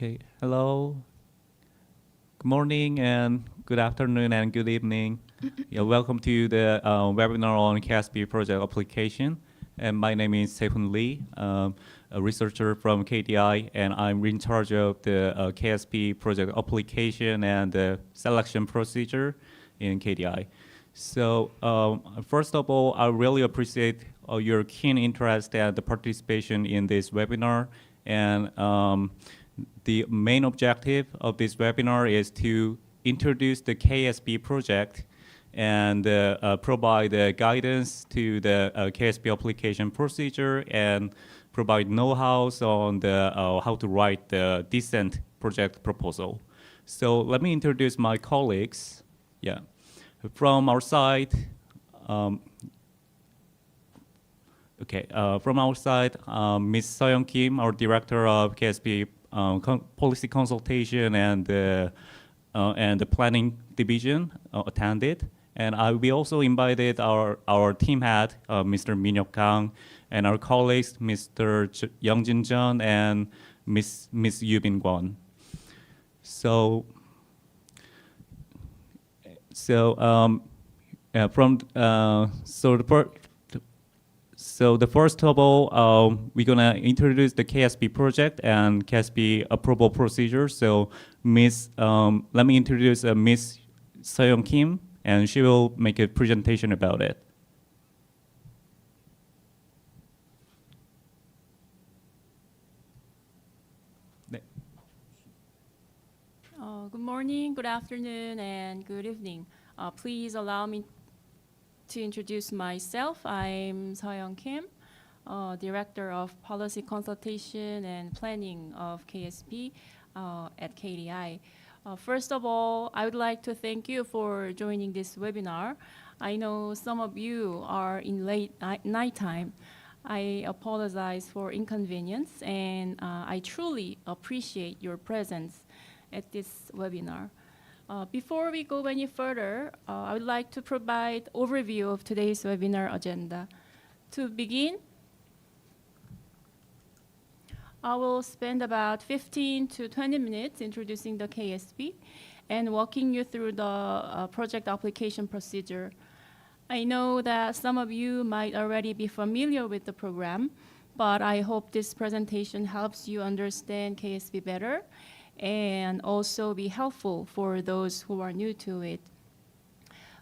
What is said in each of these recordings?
Okay, hello. Good morning and good afternoon and good evening. Yeah, welcome to the webinar on KSP project application. And my name is Sehun Lee, a researcher from KDI, and I'm in charge of the KSP project application and the selection procedure in KDI. So first of all, I really appreciate your keen interest and the participation in this webinar. And the main objective of this webinar is to introduce the KSP project and provide guidance to the KSP application procedure and provide know-how on the how to write the decent project proposal. So let me introduce my colleagues. Yeah, from our side. From our side, Ms. Seong Kim, our director of KSP policy consultation and the planning division, attended. And we also invited our team head, Mr. Minhyuk Kang, and our colleagues, Mr. Youngjin Jeon and Ms. Yubin Kwon. So the first of all, we're gonna introduce the KSP project and KSP approval procedure. So let me introduce Ms. Seong Kim, and she will make a presentation about it. Good morning, good afternoon, and good evening. Please allow me to introduce myself. I'm Seong Kim, Director of Policy Consultation and Planning of KSP at KDI. First of all, I would like to thank you for joining this webinar. I know some of you are in late nighttime. I apologize for inconvenience, and I truly appreciate your presence at this webinar. Before we go any further, I would like to provide overview of today's webinar agenda. To begin, I will spend about 15 to 20 minutes introducing the KSP and walking you through the project application procedure. I know that some of you might already be familiar with the program, but I hope this presentation helps you understand KSP better and also be helpful for those who are new to it.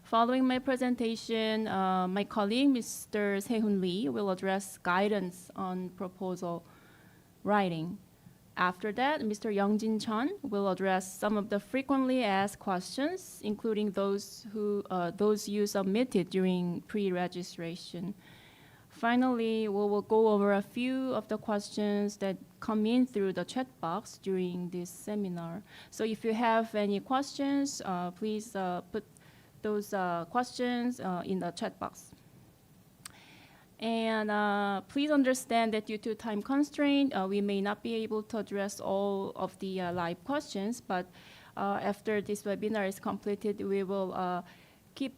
Following my presentation, my colleague, Mr. Sehun Lee, will address guidance on proposal writing. After that, Mr. Youngjin Jeon will address some of the frequently asked questions, including those you submitted during pre-registration. Finally, we will go over a few of the questions that come in through the chat box during this seminar. So if you have any questions, please put those questions in the chat box. And please understand that due to time constraint, we may not be able to address all of the live questions, but after this webinar is completed, we will keep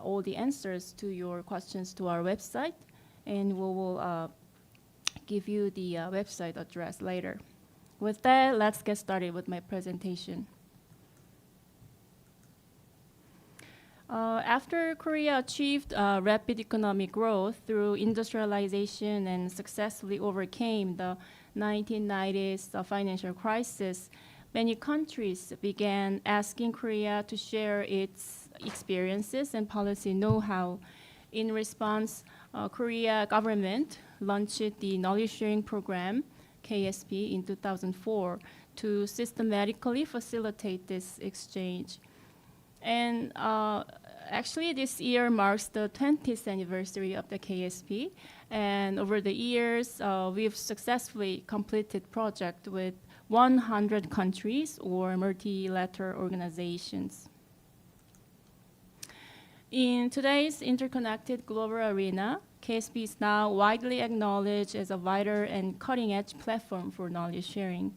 all the answers to your questions to our website, and we will give you the website address later. With that, let's get started with my presentation. After Korea achieved rapid economic growth through industrialization and successfully overcame the 1990s financial crisis, many countries began asking Korea to share its experiences and policy know-how. In response, Korea government launched the knowledge sharing program, KSP, in 2004 to systematically facilitate this exchange. And actually, this year marks the 20th anniversary of the KSP. And over the years, we've successfully completed projects with 100 countries or multilateral organizations. In today's interconnected global arena, KSP is now widely acknowledged as a vital and cutting-edge platform for knowledge sharing.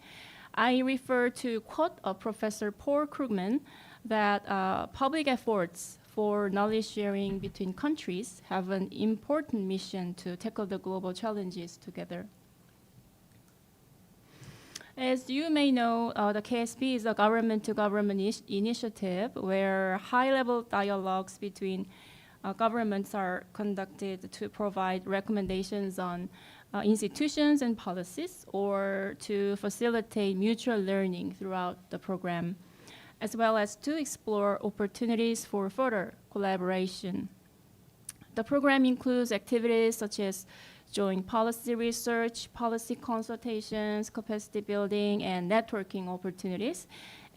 I refer to quote of Professor Paul Krugman that public efforts for knowledge sharing between countries have an important mission to tackle the global challenges together. As you may know, the KSP is a government-to-government initiative where high-level dialogues between governments are conducted to provide recommendations on institutions and policies, or to facilitate mutual learning throughout the program, as well as to explore opportunities for further collaboration. The program includes activities such as joint policy research, policy consultations, capacity building, and networking opportunities.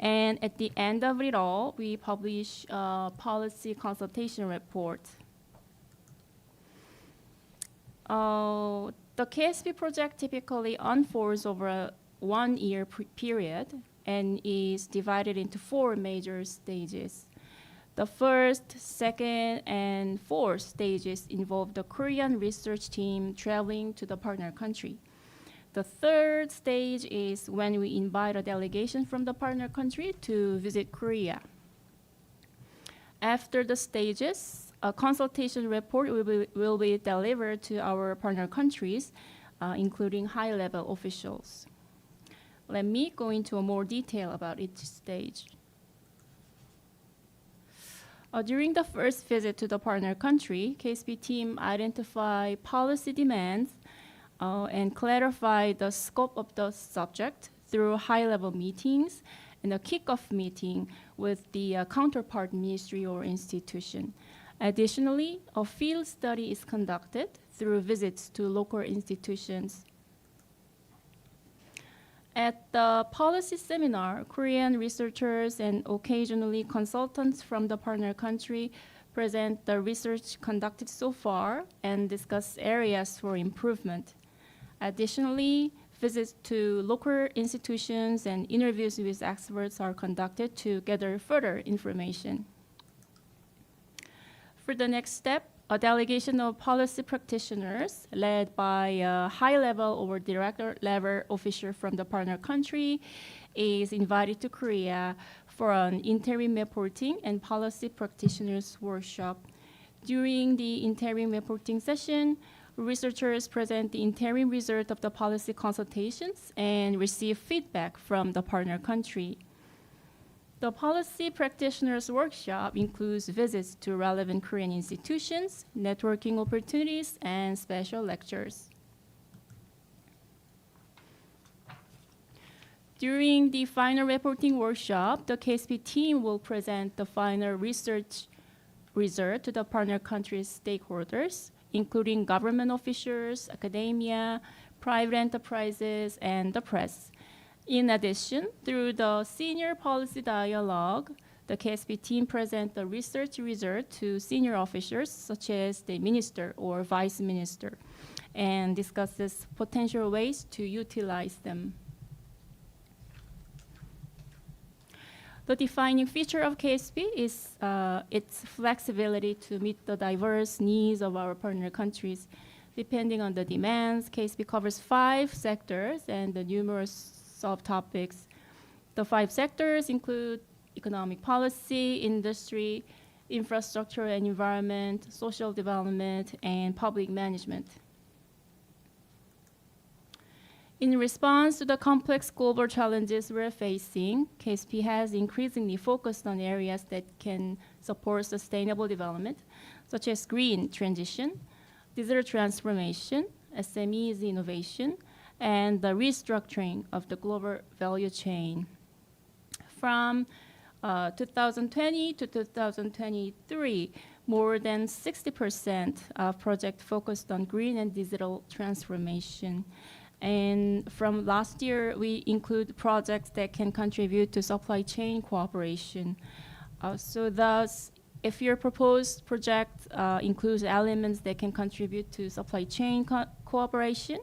And at the end of it all, we publish a policy consultation report. The KSP project typically unfolds over a 1-year period and is divided into 4 major stages. The first, second, and fourth stages involve the Korean research team traveling to the partner country. The third stage is when we invite a delegation from the partner country to visit Korea. After the stages, a consultation report will be delivered to our partner countries, including high-level officials. Let me go into more detail about each stage. During the first visit to the partner country, KSP team identify policy demands and clarify the scope of the subject through high-level meetings and a kickoff meeting with the counterpart ministry or institution. Additionally, a field study is conducted through visits to local institutions. At the policy seminar, Korean researchers and occasionally consultants from the partner country present the research conducted so far and discuss areas for improvement. Additionally, visits to local institutions and interviews with experts are conducted to gather further information. For the next step, a delegation of policy practitioners led by a high-level or director-level official from the partner country is invited to Korea for an interim reporting and policy practitioners workshop. During the interim reporting session, researchers present the interim result of the policy consultations and receive feedback from the partner country. The policy practitioners workshop includes visits to relevant Korean institutions, networking opportunities, and special lectures. During the final reporting workshop, the KSP team will present the final research result to the partner country's stakeholders, including government officials, academia, private enterprises, and the press. In addition, through the senior policy dialogue, the KSP team presents the research result to senior officials, such as the minister or vice minister, and discusses potential ways to utilize them. The defining feature of KSP is its flexibility to meet the diverse needs of our partner countries. Depending on the demands, KSP covers 5 sectors and the numerous subtopics. The 5 sectors include economic policy, industry, infrastructure and environment, social development, and public management. In response to the complex global challenges we're facing, KSP has increasingly focused on areas that can support sustainable development, such as green transition, digital transformation, SMEs innovation, and the restructuring of the global value chain. From 2020 to 2023, more than 60% of projects focused on green and digital transformation. And from last year, we include projects that can contribute to supply chain cooperation. So thus, if your proposed project includes elements that can contribute to supply chain cooperation,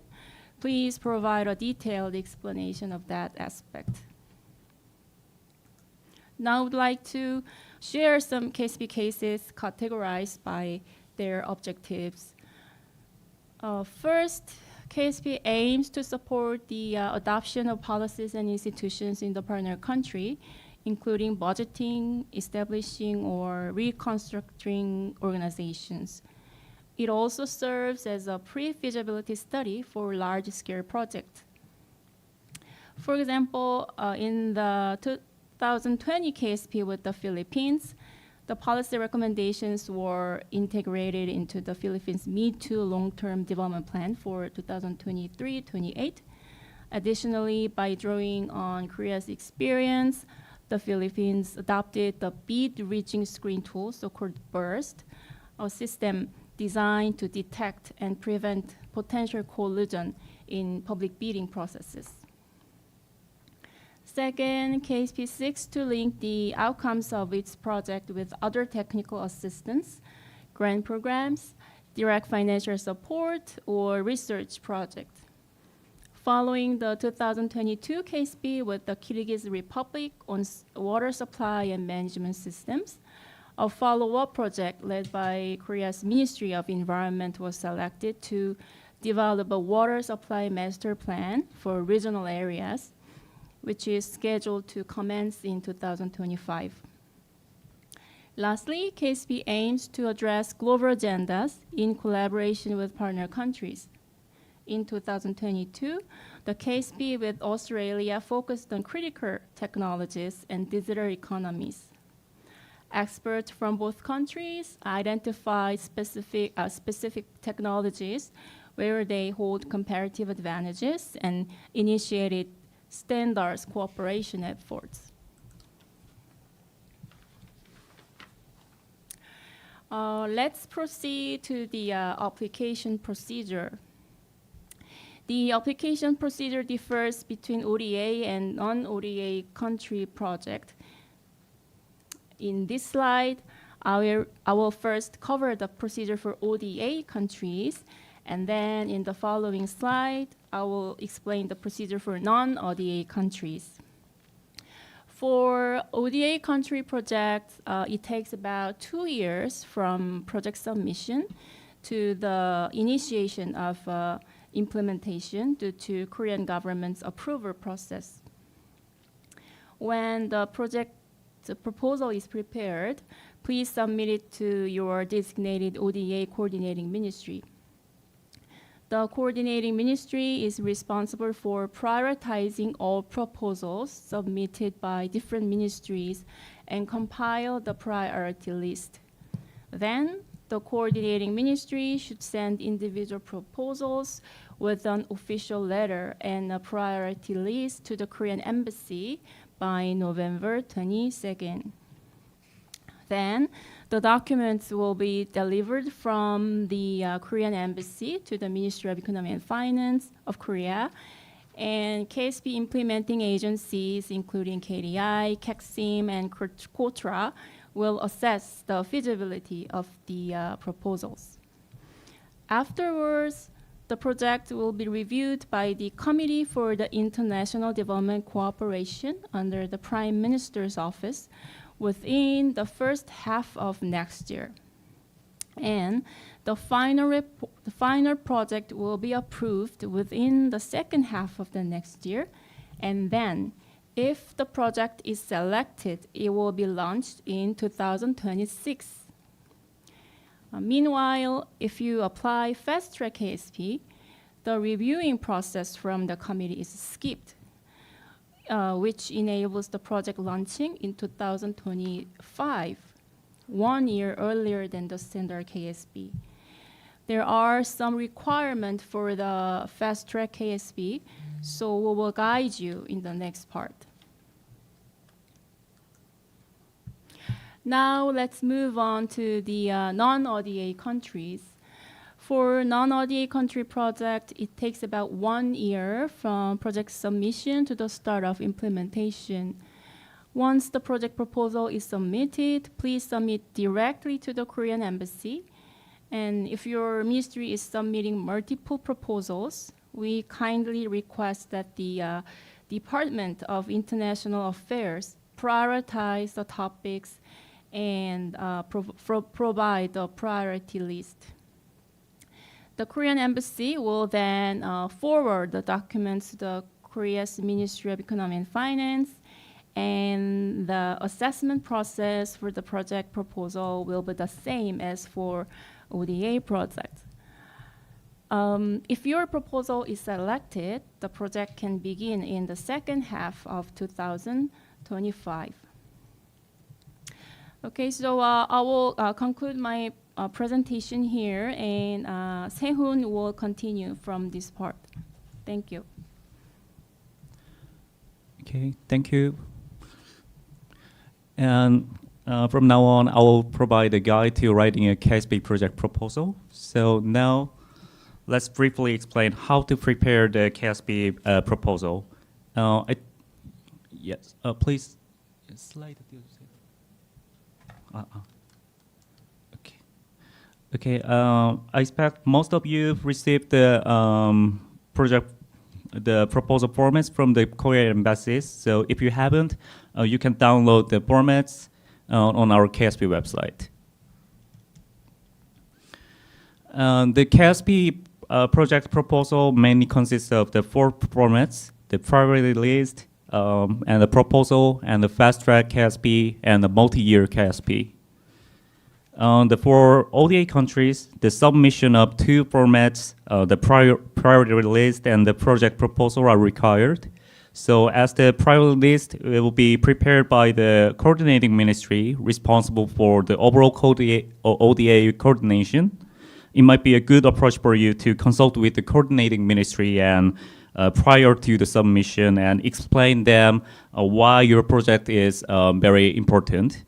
please provide a detailed explanation of that aspect. Now I would like to share some KSP cases categorized by their objectives. First, KSP aims to support the adoption of policies and institutions in the partner country, including budgeting, establishing, or reconstructing organizations. It also serves as a pre-feasibility study for large-scale projects. For example, in the 2020 KSP with the Philippines, the policy recommendations were integrated into the Philippines mid to long-term development plan for 2023-28. Additionally, by drawing on Korea's experience, the Philippines adopted the bead reaching screen tool, so-called BURST, a system designed to detect and prevent potential collusion in public bidding processes. Second, KSP seeks to link the outcomes of its project with other technical assistance, grant programs, direct financial support, or research projects. Following the 2022 KSP with the Kyrgyz Republic on water supply and management systems, a follow-up project led by Korea's Ministry of Environment was selected to develop a water supply master plan for regional areas, which is scheduled to commence in 2025. Lastly, KSP aims to address global agendas in collaboration with partner countries. In 2022, the KSP with Australia focused on critical technologies and digital economies. Experts from both countries identified specific technologies where they hold comparative advantages and initiated standards cooperation efforts. Let's proceed to the application procedure. The application procedure differs between ODA and non-ODA country project. In this slide, I will first cover the procedure for ODA countries, and then in the following slide, I will explain the procedure for non-ODA countries. For ODA country projects, it takes about 2 years from project submission to the initiation of implementation due to Korean government's approval process. When the project proposal is prepared, please submit it to your designated ODA coordinating ministry. The coordinating ministry is responsible for prioritizing all proposals submitted by different ministries and compile the priority list. Then, the coordinating ministry should send individual proposals with an official letter and a priority list to the Korean embassy by November 22nd. Then, the documents will be delivered from the Korean embassy to the Ministry of Economy and Finance of Korea, and KSP implementing agencies, including KDI, KEXIM, and KOTRA, will assess the feasibility of the proposals. Afterwards, the project will be reviewed by the Committee for the International Development Cooperation under the Prime Minister's Office within the first half of next year. And the final project will be approved within the second half of the next year. And then, if the project is selected, it will be launched in 2026. Meanwhile, if you apply Fast Track KSP, the reviewing process from the committee is skipped, which enables the project launching in 2025, 1 year earlier than the standard KSP. There are some requirements for the Fast Track KSP, so we will guide you in the next part. Now let's move on to the non-ODA countries. For non-ODA country project, it takes about 1 year from project submission to the start of implementation. Once the project proposal is submitted, please submit directly to the Korean embassy. And if your ministry is submitting multiple proposals, we kindly request that the Department of International Affairs prioritize the topics and provide the priority list. The Korean embassy will then forward the documents to the Korea's Ministry of Economy and Finance, and the assessment process for the project proposal will be the same as for ODA projects. If your proposal is selected, the project can begin in the second half of 2025. Okay, so I will conclude my presentation here, and Sehun will continue from this part. Thank you. Okay, thank you. And from now on, I will provide a guide to writing a KSP project proposal. So now, let's briefly explain how to prepare the KSP proposal. Yes, please slide. Okay. Okay. I expect most of you received the proposal formats from the Korean embassies. So if you haven't, you can download the formats on our KSP website. The KSP project proposal mainly consists of the 4 formats: the priority list, and the proposal, and the fast-track KSP, and the multi-year KSP. For ODA countries, the submission of 2 formats, the priority list and the project proposal, are required. So as the priority list, it will be prepared by the coordinating ministry responsible for the overall ODA coordination. It might be a good approach for you to consult with the coordinating ministry and prior to the submission and explain them why your project is very important.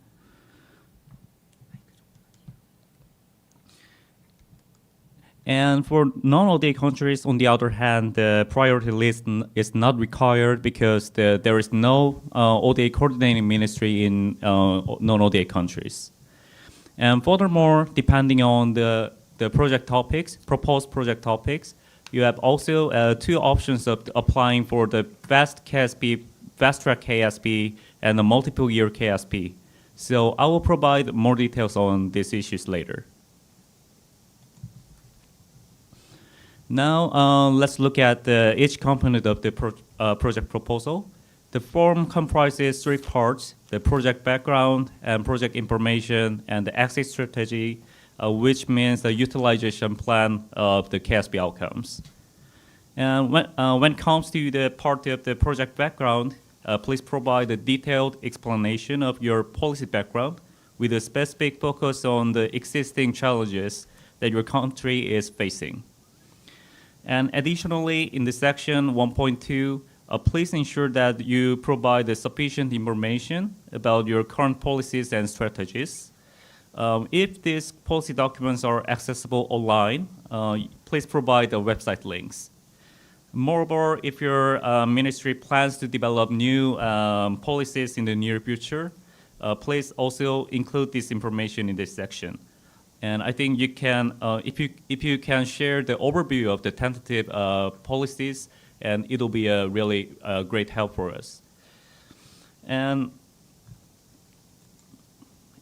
And for non-ODA countries, on the other hand, the priority list is not required because there is no ODA coordinating ministry in non-ODA countries. And furthermore, depending on the project topics, proposed project topics, you have also 2 options of applying for the fast-track KSP and the multiple-year KSP. So I will provide more details on these issues later. Now, let's look at each component of the project proposal. The form comprises 3 parts: the project background and project information and the exit strategy, which means the utilization plan of the KSP outcomes. And when it comes to the part of the project background, please provide a detailed explanation of your policy background with a specific focus on the existing challenges that your country is facing. And additionally, in the section 1.2, please ensure that you provide sufficient information about your current policies and strategies. If these policy documents are accessible online, please provide the website links. Moreover, if your ministry plans to develop new policies in the near future, please also include this information in this section. And I think you can, if you can share the overview of the tentative policies, and it'll be a really great help for us. And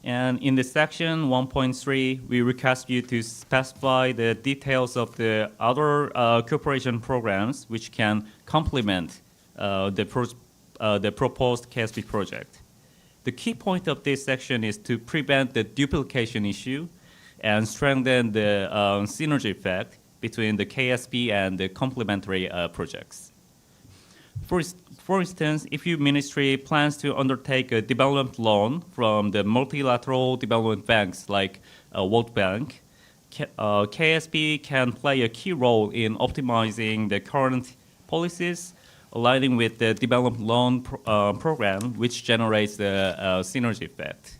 in the section 1.3, we request you to specify the details of the other cooperation programs which can complement the proposed KSP project. The key point of this section is to prevent the duplication issue and strengthen the synergy effect between the KSP and the complementary projects. For instance, if your ministry plans to undertake a development loan from the multilateral development banks like World Bank, KSP can play a key role in optimizing the current policies, aligning with the development loan program, which generates the synergy effect.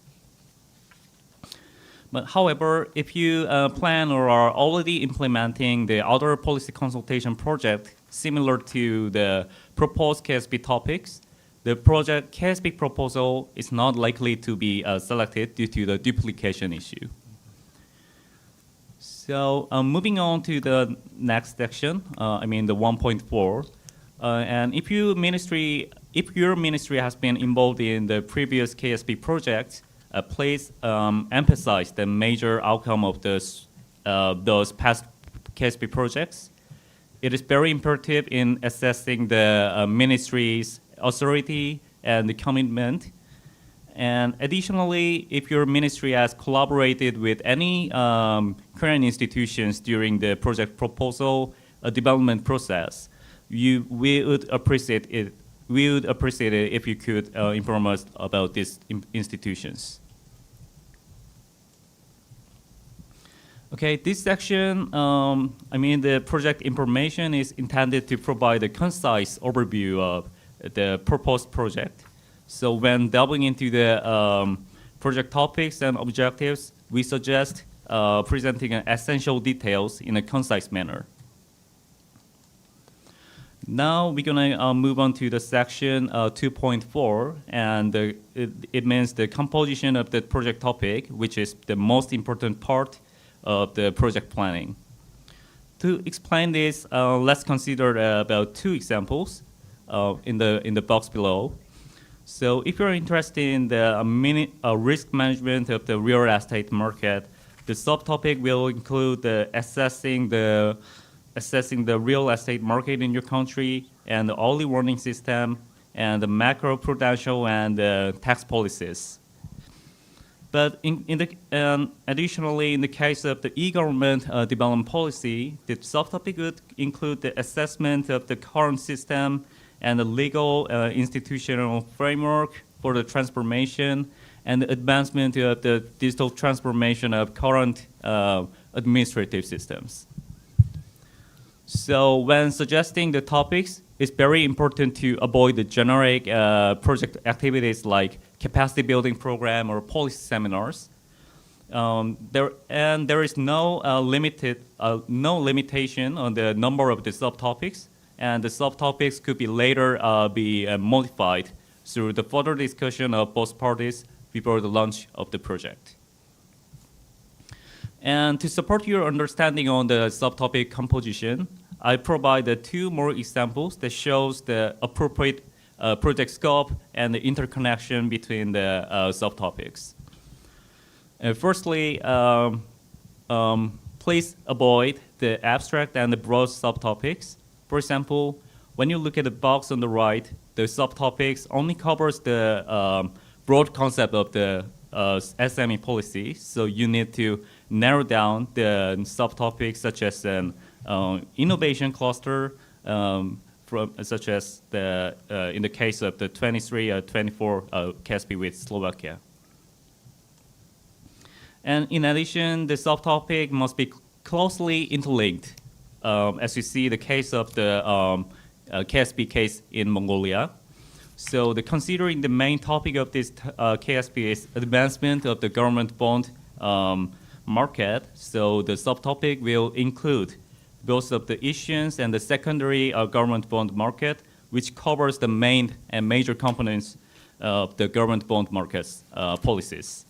But however, if you plan or are already implementing the other policy consultation project similar to the proposed KSP topics, the project KSP proposal is not likely to be selected due to the duplication issue. So moving on to the next section, I mean the 1.4, and if your ministry has been involved in the previous KSP projects, please emphasize the major outcome of those past KSP projects. It is very imperative in assessing the ministry's authority and the commitment. And additionally, if your ministry has collaborated with any Korean institutions during the project proposal development process, we would appreciate it. We would appreciate it if you could inform us about these institutions. Okay, this section, the project information is intended to provide a concise overview of the proposed project. So when delving into the project topics and objectives, we suggest presenting essential details in a concise manner. Now we're gonna move on to the section 2.4, and it means the composition of the project topic, which is the most important part of the project planning. To explain this, let's consider about 2 examples in the box below. So if you're interested in the risk management of the real estate market, the subtopic will include assessing the real estate market in your country, and the early warning system, and the macro-prudential and tax policies. But additionally, in the case of the e-government development policy, the subtopic would include the assessment of the current system and the legal institutional framework for the transformation and the advancement of the digital transformation of current administrative systems. So when suggesting the topics, it's very important to avoid the generic project activities like capacity building program or policy seminars. There is no limitation on the number of the subtopics, and the subtopics could be later be modified through the further discussion of both parties before the launch of the project. And to support your understanding on the subtopic composition, I provide 2 more examples that shows the appropriate project scope and the interconnection between the subtopics. Firstly, please avoid the abstract and the broad subtopics. For example, when you look at the box on the right, the subtopics only covers the broad concept of the SME policy. So you need to narrow down the subtopics such as an innovation cluster, such as in the case of the 23-24 KSP with Slovakia. And in addition, the subtopic must be closely interlinked, as you see the case of the KSP case in Mongolia. So considering the main topic of this KSP is advancement of the government bond market, so the subtopic will include both of the issuance and the secondary government bond market, which covers the main and major components of the government bond market's policies.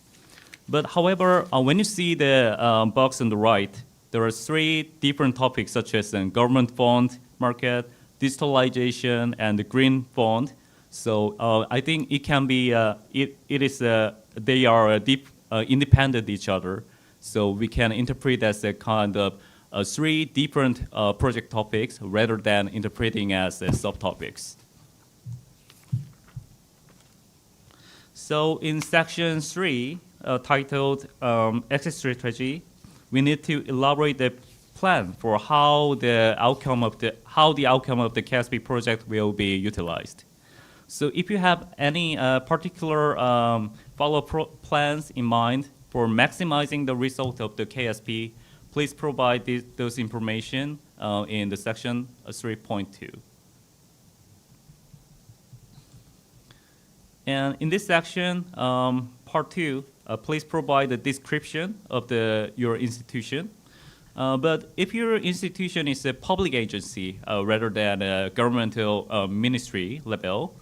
But however, when you see the box on the right, there are 3 different topics such as the government bond market, digitalization, and the green bond. So I think it can be, they are independent each other. So we can interpret as a kind of 3 different project topics rather than interpreting as subtopics. So in section 3, titled Exit Strategy, we need to elaborate the plan for how the outcome of the KSP project will be utilized. So if you have any particular follow-up plans in mind for maximizing the result of the KSP, please provide those information in the section 3.2. And in this section, part 2, please provide a description of your institution. But if your institution is a public agency rather than a governmental ministry level,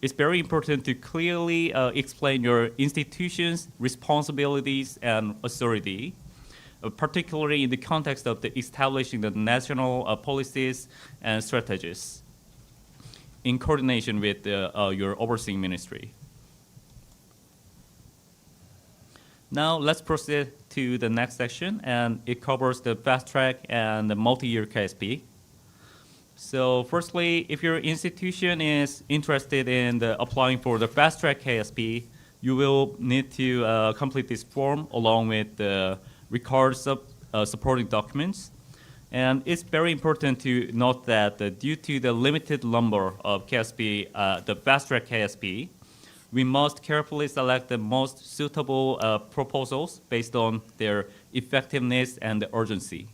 it's very important to clearly explain your institution's responsibilities and authority, particularly in the context of establishing the national policies and strategies in coordination with your overseeing ministry. Now let's proceed to the next section, and it covers the fast track and the multi-year KSP. So firstly, if your institution is interested in applying for the fast track KSP, you will need to complete this form along with the records of supporting documents. And it's very important to note that due to the limited number of KSP, the fast-track KSP, we must carefully select the most suitable proposals based on their effectiveness and urgency.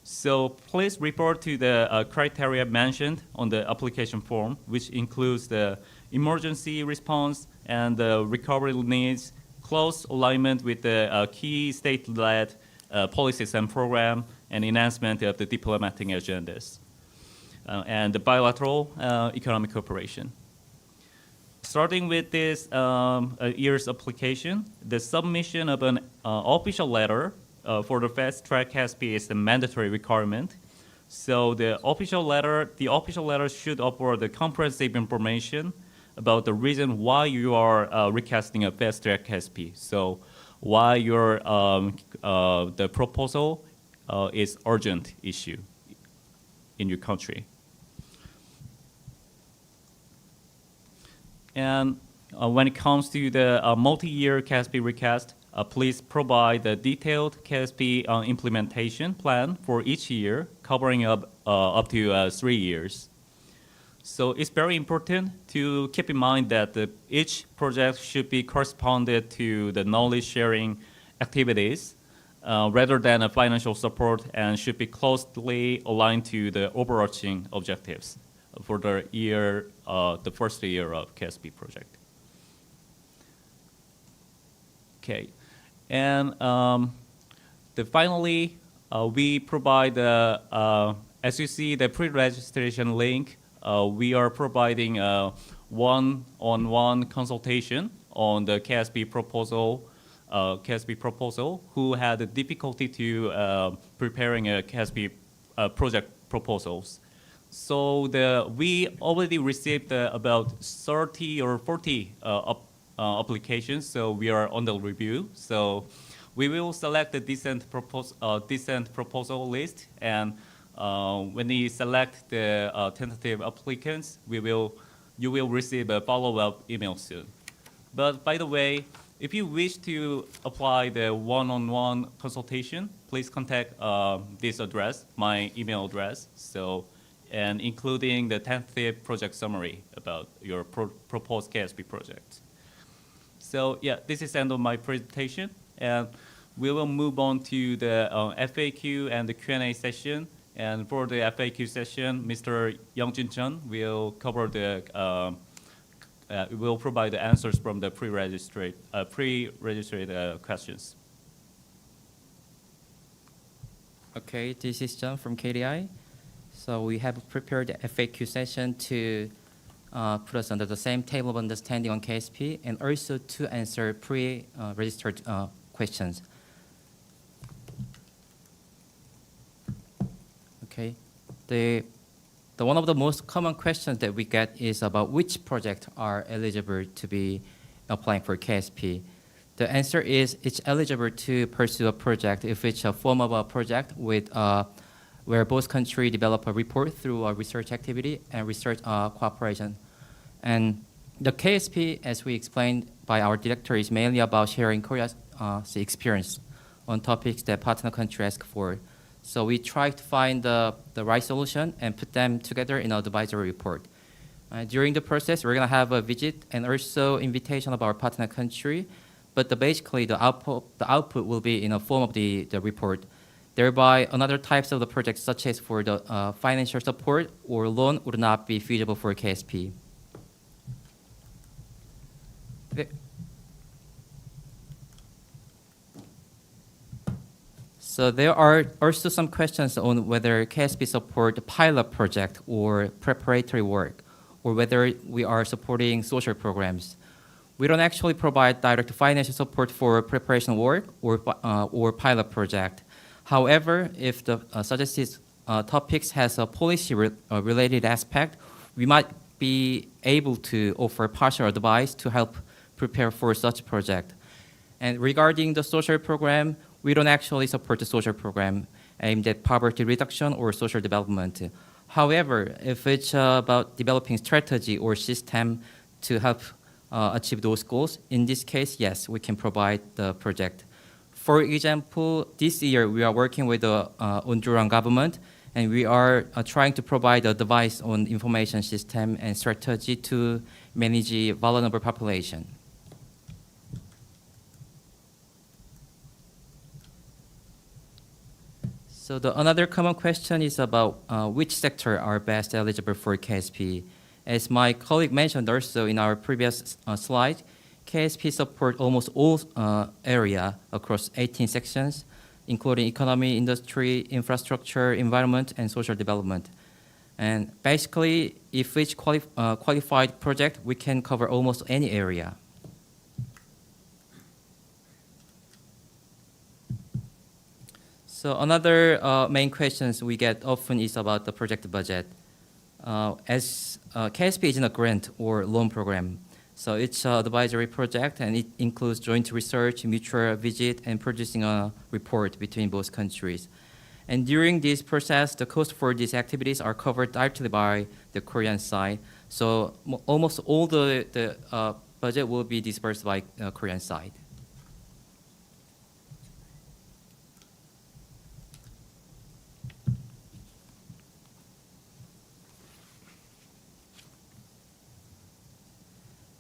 So please refer to the criteria mentioned on the application form, which includes the emergency response and the recovery needs, close alignment with the key state-led policies and program, and enhancement of the diplomatic agendas, and the bilateral economic cooperation. Starting with this year's application, the submission of an official letter for the fast-track KSP is a mandatory requirement. So the official letter should offer the comprehensive information about the reason why you are requesting a fast-track KSP. So why your the proposal is urgent issue in your country. And when it comes to the multi-year KSP request, please provide the detailed KSP implementation plan for each year, covering up to 3 years. So it's very important to keep in mind that each project should be corresponded to the knowledge sharing activities rather than a financial support, and should be closely aligned to the overarching objectives for the year, the first year of KSP project. Okay, and finally, we provide as you see the pre-registration link. We are providing a one-on-one consultation on the KSP proposal who had a difficulty to preparing a KSP project proposals. So we already received about 30 or 40 applications, so we are on the review. So we will select the decent proposal list, and when we select the tentative applicants, you will receive a follow-up email soon. But by the way, if you wish to apply the one-on-one consultation, please contact this address, my email address, and including the tentative project summary about your proposed KSP project. So yeah, this is the end of my presentation, and we will move on to the FAQ and the Q&A session. And for the FAQ session, Mr. Youngjin Chun will cover will provide the answers from the pre-registered questions. Okay, this is John from KDI. So we have prepared the FAQ session to put us under the same table of understanding on KSP, and also to answer pre-registered questions. Okay, the one of the most common questions that we get is about which projects are eligible to be applying for KSP. The answer is it's eligible to pursue a project if it's a form of a project with where both countries develop a report through a research activity and research cooperation. And the KSP, as we explained by our director, is mainly about sharing Korea's experience on topics that partner countries ask for. So we try to find the right solution and put them together in an advisory report. During the process, we're going to have a visit and also invitation of our partner country, but basically the output will be in a form of the report. Thereby, another types of the projects, such as for the financial support or loan, would not be feasible for KSP. So there are also some questions on whether KSP support pilot project or preparatory work, or whether we are supporting social programs. We don't actually provide direct financial support for preparation work or pilot project. However, if the suggested topics has a policy-related aspect, we might be able to offer partial advice to help prepare for such project. And regarding the social program, we don't actually support the social program aimed at poverty reduction or social development. However, if it's about developing strategy or system to help achieve those goals. In this case, yes, we can provide the project. For example, this year we are working with the Honduran government, and we are trying to provide a device on information system and strategy to manage vulnerable population. So another common question is about which sector are best eligible for KSP. As my colleague mentioned also in our previous slide, KSP support almost all area across 18 sections, including economy, industry, infrastructure, environment, and social development. And basically, if each qualified project, we can cover almost any area. So another main questions we get often is about the project budget. As KSP isn't a grant or loan program, so it's an advisory project, and it includes joint research, mutual visit, and producing a report between both countries. And during this process, the cost for these activities are covered directly by the Korean side. So almost all the budget will be dispersed by Korean side.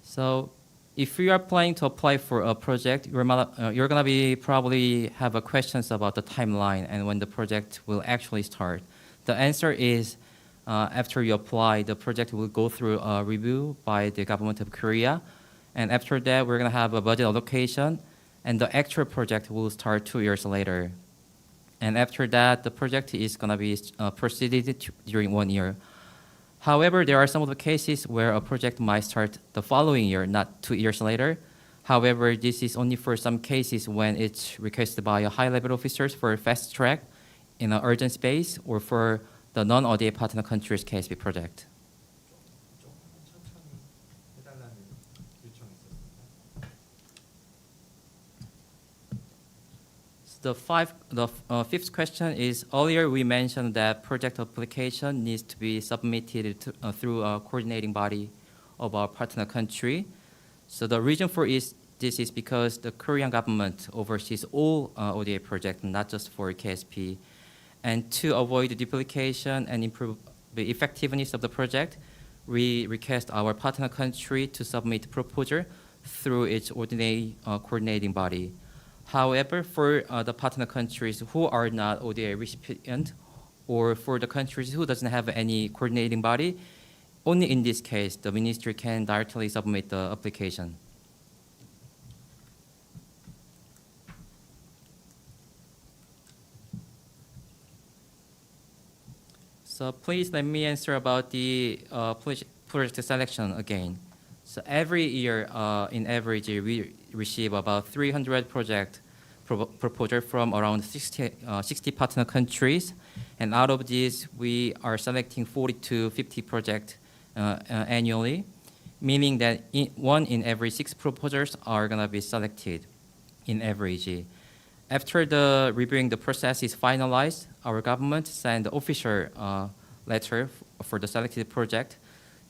So if you are planning to apply for a project, you're going to be probably have a questions about the timeline and when the project will actually start. The answer is after you apply, the project will go through a review by the government of Korea. And after that, we're going to have a budget allocation, and the actual project will start 2 years later. And after that, the project is going to be proceeded during 1 year. However, there are some of the cases where a project might start the following year, not 2 years later. However, this is only for some cases when it's requested by a high-level officers for a fast track in an urgent space or for the non-ODA partner countries KSP project. The fifth question is, earlier we mentioned that project application needs to be submitted through a coordinating body of our partner country. So the reason for this is because the Korean government oversees all ODA projects, not just for KSP. And to avoid duplication and improve the effectiveness of the project, we request our partner country to submit proposal through its ordinary coordinating body. However, for the partner countries who are not ODA recipient, or for the countries who doesn't have any coordinating body, only in this case, the ministry can directly submit the application. So please let me answer about the project selection again. So every year, in average, we receive about 300 project proposals from around 60 partner countries. And out of these, we are selecting 40 to 50 projects annually, meaning that one in every 6 proposals are going to be selected in average. After the reviewing the process is finalized, our government send the official letter for the selected project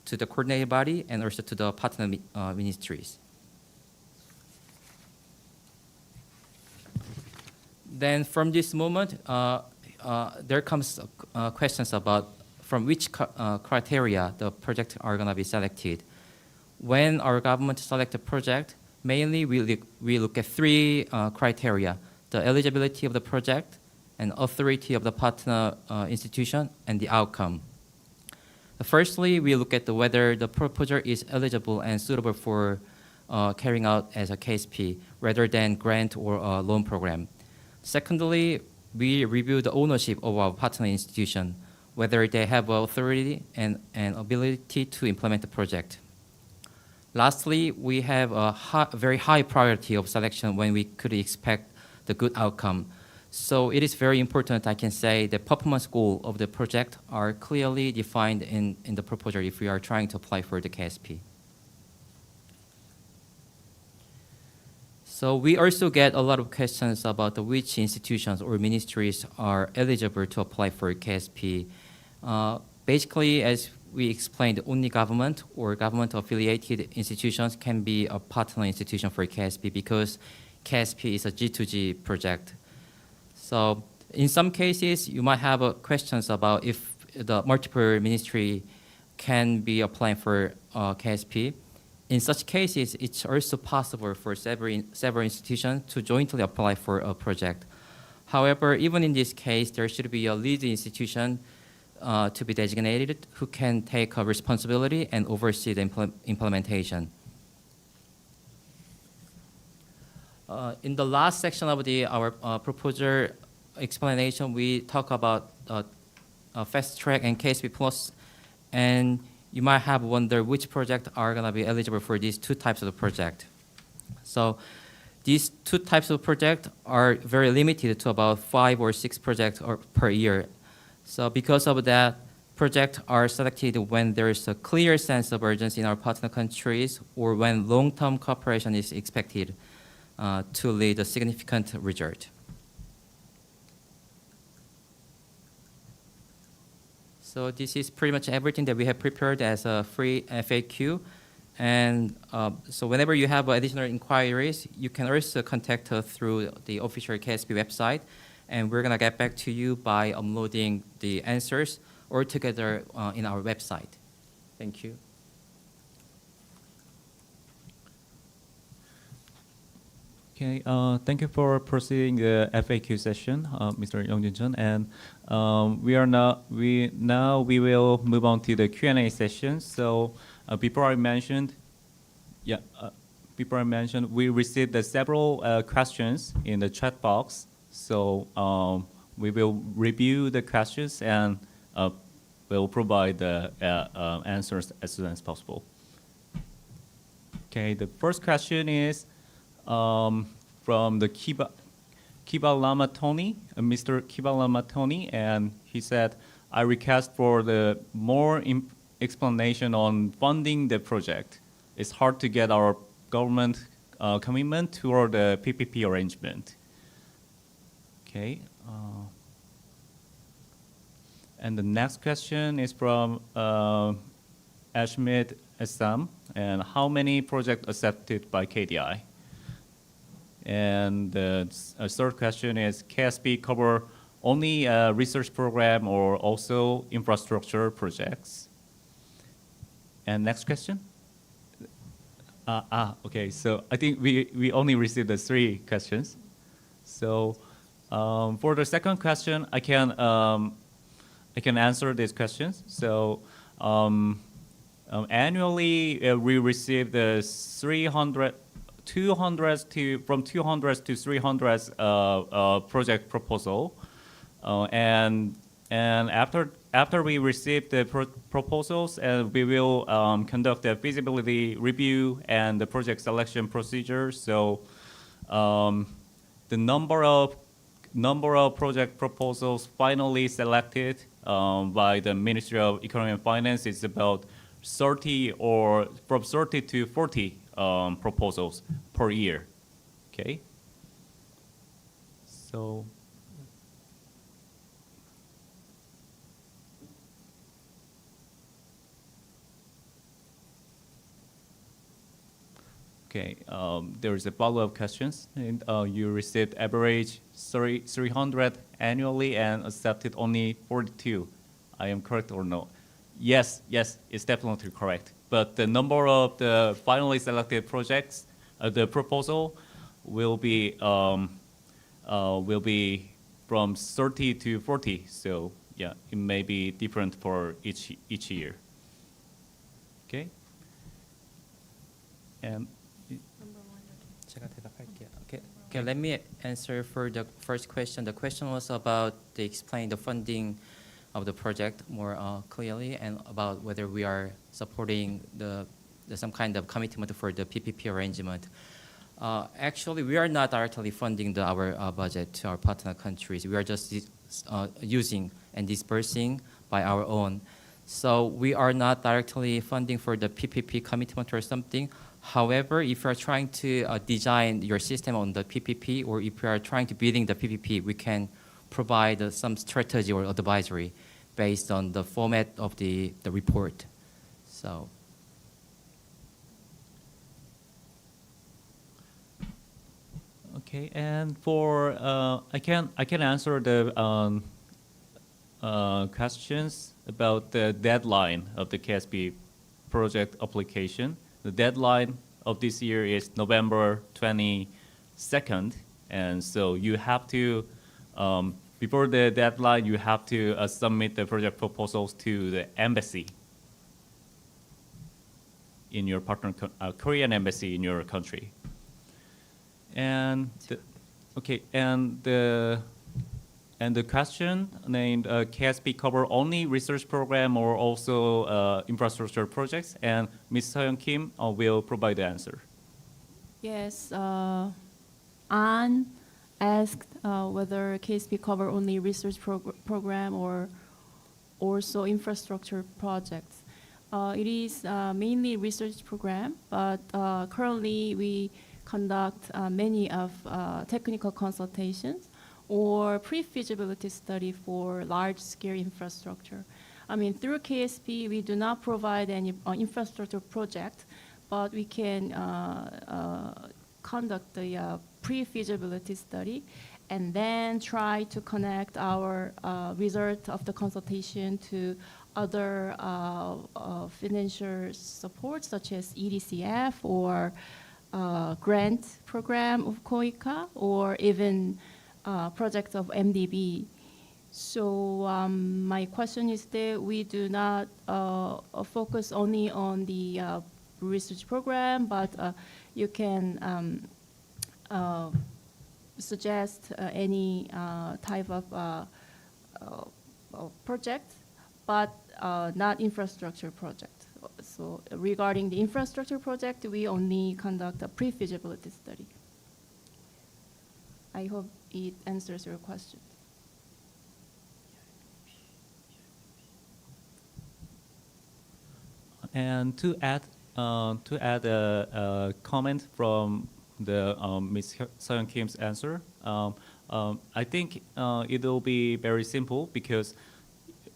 to the coordinating body and also to the partner ministries. Then from this moment, there comes questions about from which criteria the projects are going to be selected. When our government select a project, mainly we look at 3 criteria: the eligibility of the project, and authority of the partner institution, and the outcome. Firstly, we look at whether the proposal is eligible and suitable for carrying out as a KSP rather than grant or a loan program. Secondly, we review the ownership of our partner institution, whether they have authority and ability to implement the project. Lastly, we have a very high priority of selection when we could expect the good outcome. So it is very important, I can say, the performance goal of the project are clearly defined in the proposal if we are trying to apply for the KSP. So we also get a lot of questions about which institutions or ministries are eligible to apply for KSP. Basically, as we explained, only government or government-affiliated institutions can be a partner institution for KSP because KSP is a G2G project. So in some cases, you might have questions about if the multiple ministry can be applying for KSP. In such cases, it's also possible for several institutions to jointly apply for a project. However, even in this case, there should be a lead institution to be designated who can take a responsibility and oversee the implementation. In the last section of our proposal explanation, we talk about Fast Track and KSP Plus, and you might have wondered which projects are going to be eligible for these two types of project. So these two types of projects are very limited to about 5 or 6 projects per year. So because of that, projects are selected when there is a clear sense of urgency in our partner countries or when long-term cooperation is expected to lead a significant result. So this is pretty much everything that we have prepared as a free FAQ. And so whenever you have additional inquiries, you can also contact us through the official KSP website. And we're going to get back to you by uploading the answers all together in our website. Thank you. Okay, thank you for proceeding the FAQ session, Mr. Young Jun. And we will move on to the Q&A session. So before I mentioned, we received several questions in the chat box. So we will review the questions and we'll provide the answers as soon as possible. Okay, the first question is from the Kiba Lama Tony, Mr. Kiba Lama Tony, and he said, I request for the more explanation on funding the project. It's hard to get our government commitment toward the PPP arrangement. Okay. And the next question is from Ashmit Assam, and how many projects accepted by KDI? And the third question is, KSP cover only research program or also infrastructure projects? And next question? Okay, so I think we only received the 3 questions. So for the second question, I can answer these questions. So annually, we receive the 200 to 300 project proposal, and after we receive the proposals, we will conduct a feasibility review and the project selection procedure. So the number of project proposals finally selected by the Ministry of Economy and Finance is about 30 or from 30 to 40 proposals per year. Okay. So. Okay, there is a follow-up questions. And, you received average 300 annually and accepted only 42. I am correct or no? Yes, it's definitely correct. But the number of the finally selected projects, the proposal will be from 30 to 40. So yeah, it may be different for each year. Okay. And 제가 대답할게요. Okay, let me answer for the first question. The question was about to explain the funding of the project more clearly and about whether we are supporting some kind of commitment for the PPP arrangement. Actually, we are not directly funding our budget to our partner countries. We are just using and dispersing by our own. So we are not directly funding for the PPP commitment or something. However, if you are trying to design your system on the PPP, or if you are trying to building the PPP, we can provide some strategy or advisory based on the format of the report. So Okay, and for I can answer the questions about the deadline of the KSP project application. The deadline of this year is November 22nd, and so you have to before the deadline you have to submit the project proposals to the embassy in your partner Korean embassy in your country. And the question named KSP cover only research program or also infrastructure projects, and Ms. Seon Kim will provide the answer. Yes, An asked whether KSP cover only research program or also infrastructure projects. It is mainly research program, but currently we conduct many of technical consultations or pre-feasibility study for large-scale infrastructure. I mean, through KSP, we do not provide any infrastructure project, but we can conduct the pre-feasibility study and then try to connect our result of the consultation to other financial support, such as EDCF or grant program of KOICA, or even projects of MDB. So my question is that we do not focus only on the research program, but you can suggest any type of project, but not infrastructure project. So regarding the infrastructure project, we only conduct a pre-feasibility study. I hope it answers your question. And to add a comment from the Ms. Seon Kim's answer, I think it will be very simple, because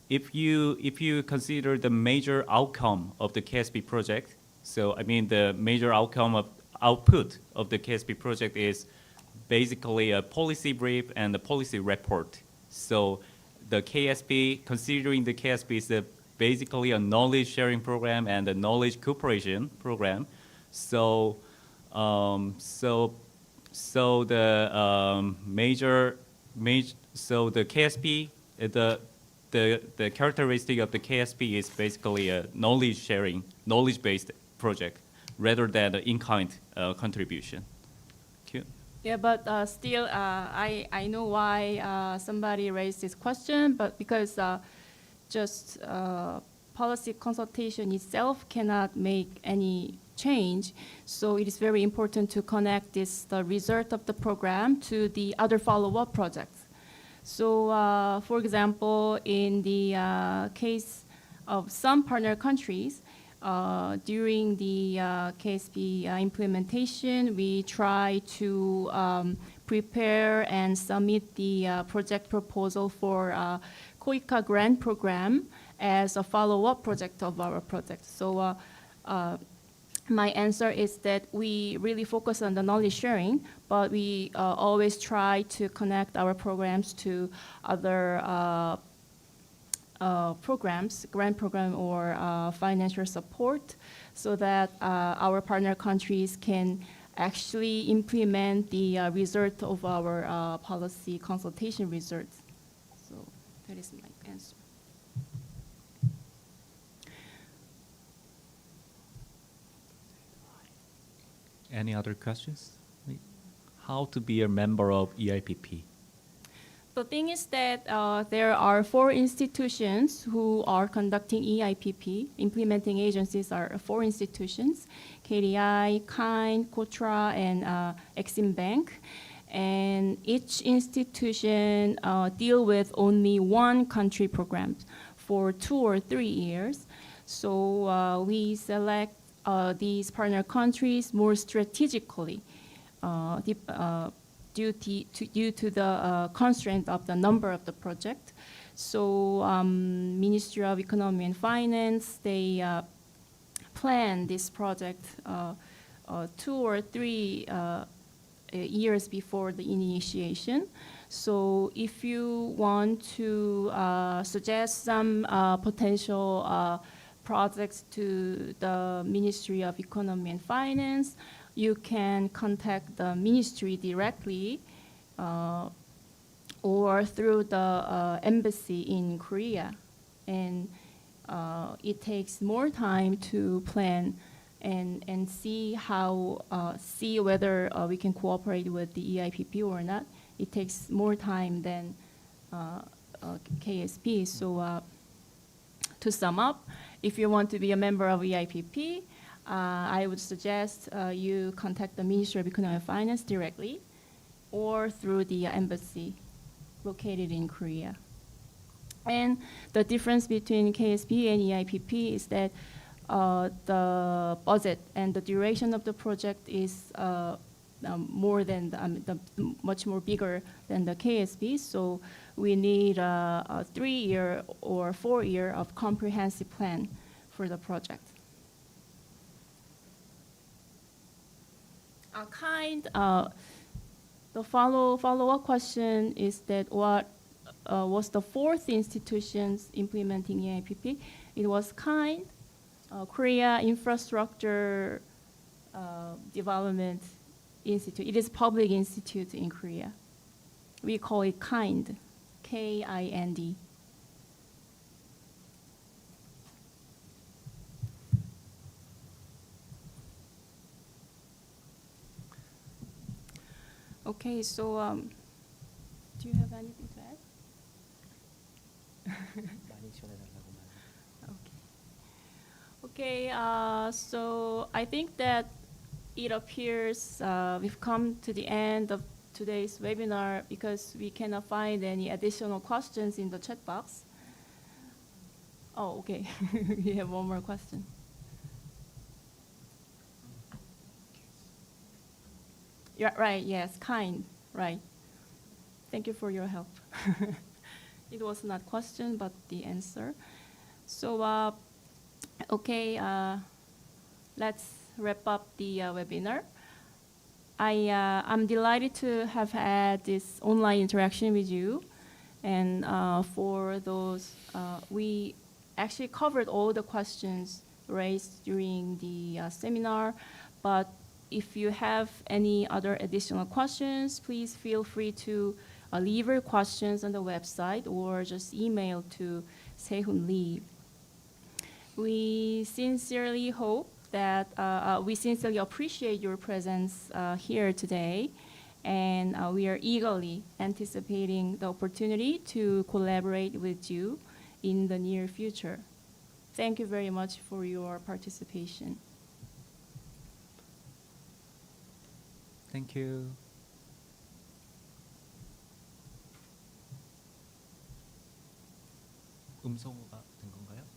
if you consider the major outcome of the KSP project, so I mean the major output of the KSP project is basically a policy brief and a policy report. So the KSP, considering the KSP is basically a knowledge sharing program and a knowledge cooperation program. So the KSP, the characteristic of the KSP is basically a knowledge sharing, knowledge-based project rather than an in-kind contribution. Thank you. Yeah, but still, I know why somebody raised this question, but because just policy consultation itself cannot make any change, so it is very important to connect the result of the program to the other follow-up projects. So, for example, in the case of some partner countries, during the KSP implementation, we try to prepare and submit the project proposal for KOICA grant program as a follow-up project of our project. So my answer is that we really focus on the knowledge sharing, but we always try to connect our programs to other programs, grant program or financial support, so that our partner countries can actually implement the result of our policy consultation results. So that is my answer. Any other questions? How to be a member of EIPP? The thing is that there are 4 institutions who are conducting EIPP. Implementing agencies are 4 institutions: KDI, KIND, KOTRA, and Exim Bank. And each institution deal with only one country program for 2 or 3 years. So we select these partner countries more strategically due to the constraint of the number of the project. So Ministry of Economy and Finance, they plan this project 2 or 3 years before the initiation. So if you want to suggest some potential projects to the Ministry of Economy and Finance, you can contact the ministry directly or through the embassy in Korea. And it takes more time to plan and see whether we can cooperate with the EIPP or not. It takes more time than KSP. So to sum up, if you want to be a member of EIPP, I would suggest you contact the Ministry of Economy and Finance directly or through the embassy located in Korea. And the difference between KSP and EIPP is that the budget and the duration of the project is much more bigger than the KSP. So we need a 3-year or 4-year of comprehensive plan for the project. The follow-up question is that what was the 4th institutions implementing EIPP? It was KIND, Korea Infrastructure Development Institute. It is public institute in Korea. We call it KIND, K-I-N-D. Okay, so do you have anything to add? Okay, so I think that it appears we've come to the end of today's webinar because we cannot find any additional questions in the chat box. Oh, okay. We have one more question. Yeah, right, yes, KIND, right. Thank you for your help. It was not question, but the answer. So, okay, let's wrap up the webinar. I'm delighted to have had this online interaction with you. And for those, we actually covered all the questions raised during the seminar, but if you have any other additional questions, please feel free to leave your questions on the website or just email to Sehun Lee. We sincerely hope that we sincerely appreciate your presence here today, and we are eagerly anticipating the opportunity to collaborate with you in the near future. Thank you very much for your participation. Thank you. 음성어가 된 건가요?